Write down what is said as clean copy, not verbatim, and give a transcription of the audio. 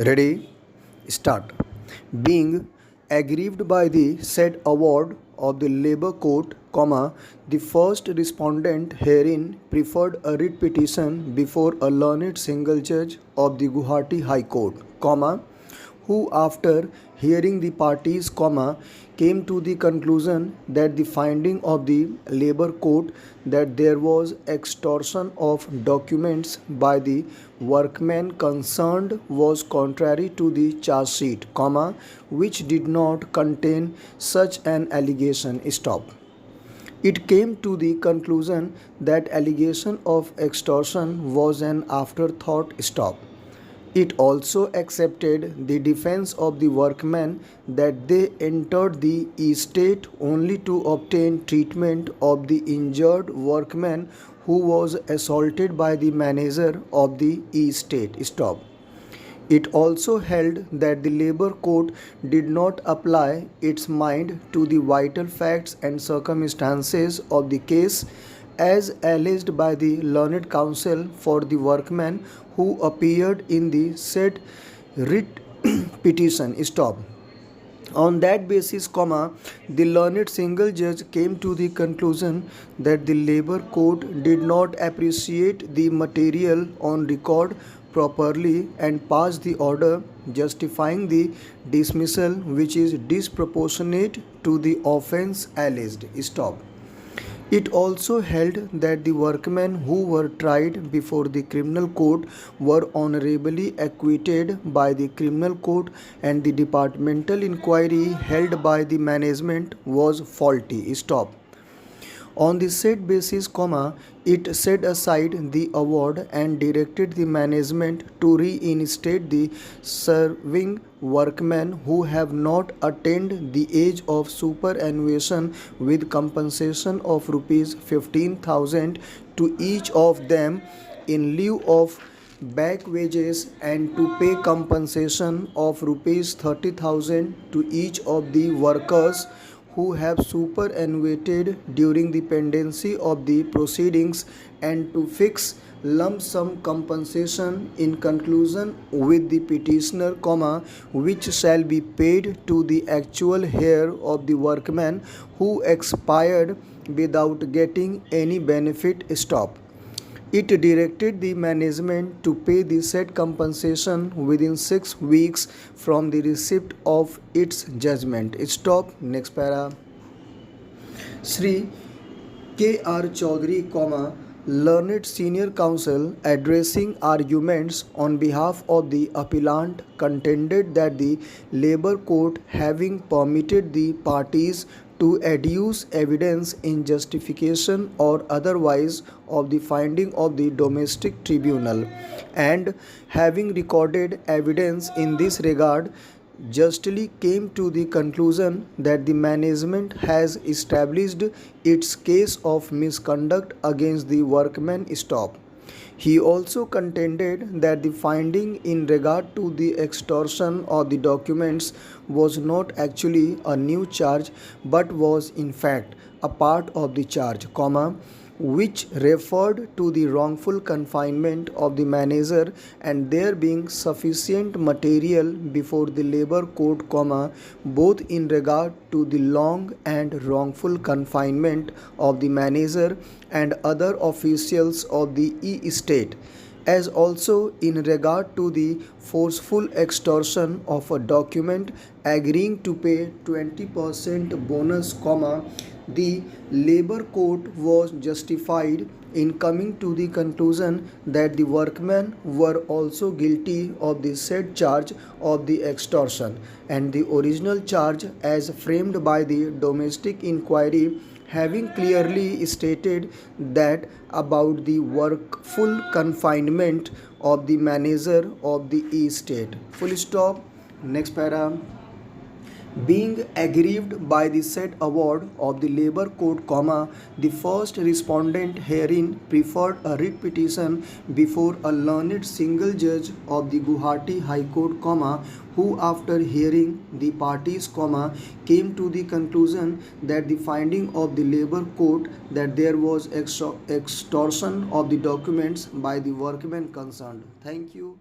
Ready? Start. Being aggrieved by the said award of the Labour Court, the first respondent herein preferred a writ petition before a learned single judge of the Guwahati High Court, who after hearing the parties, came to the conclusion that the finding of the Labour Court that there was extortion of documents by the workmen concerned was contrary to the charge sheet, which did not contain such an allegation. Stop. It came to the conclusion that allegation of extortion was an afterthought. Stop. It also accepted the defense of the workmen that they entered the estate only to obtain treatment of the injured workman who was assaulted by the manager of the estate. Stop. It also held that the Labour Court did not apply its mind to the vital facts and circumstances of the case as alleged by the learned counsel for the workmen who appeared in the said writ petition. Stop. On that basis, the learned single judge came to the conclusion that the Labour Court did not appreciate the material on record properly and passed the order justifying the dismissal, which is disproportionate to the offence alleged. Stop. It also held that the workmen who were tried before the criminal court were honorably acquitted by the criminal court and the departmental inquiry held by the management was faulty. Stop. On the said basis, it set aside the award and directed the management to reinstate the serving workmen who have not attained the age of superannuation with compensation of rupees 15,000 to each of them in lieu of back wages and to pay compensation of rupees 30,000 to each of the workers who have superannuated during the pendency of the proceedings and to fix lump sum compensation in conclusion with the petitioner, which shall be paid to the actual heir of the workman who expired without getting any benefit. Stop. It directed the management to pay the said compensation within 6 weeks from the receipt of its judgment. Stop. Next para. Sri K.R. Chaudhary, learned senior counsel, addressing arguments on behalf of the appellant, contended that the Labour Court, having permitted the parties to adduce evidence in justification or otherwise of the finding of the domestic tribunal, and having recorded evidence in this regard, justly came to the conclusion that the management has established its case of misconduct against the workmen. Stop. He also contended that the finding in regard to the extortion of the documents was not actually a new charge but was in fact a part of the charge, which referred to the wrongful confinement of the manager, and there being sufficient material before the Labour Court, both in regard to the long and wrongful confinement of the manager and other officials of the estate, as also in regard to the forceful extortion of a document agreeing to pay 20% bonus, the Labour Court was justified in coming to the conclusion that the workmen were also guilty of the said charge of the extortion, and the original charge as framed by the domestic inquiry having clearly stated that about the workful confinement of the manager of the estate. Full stop. Next para. Being aggrieved by the said award of the Labour Court, the first respondent herein preferred a writ petition before a learned single judge of the Guwahati High Court, who after hearing the parties, came to the conclusion that the finding of the Labour Court that there was extortion of the documents by the workmen concerned. Thank you.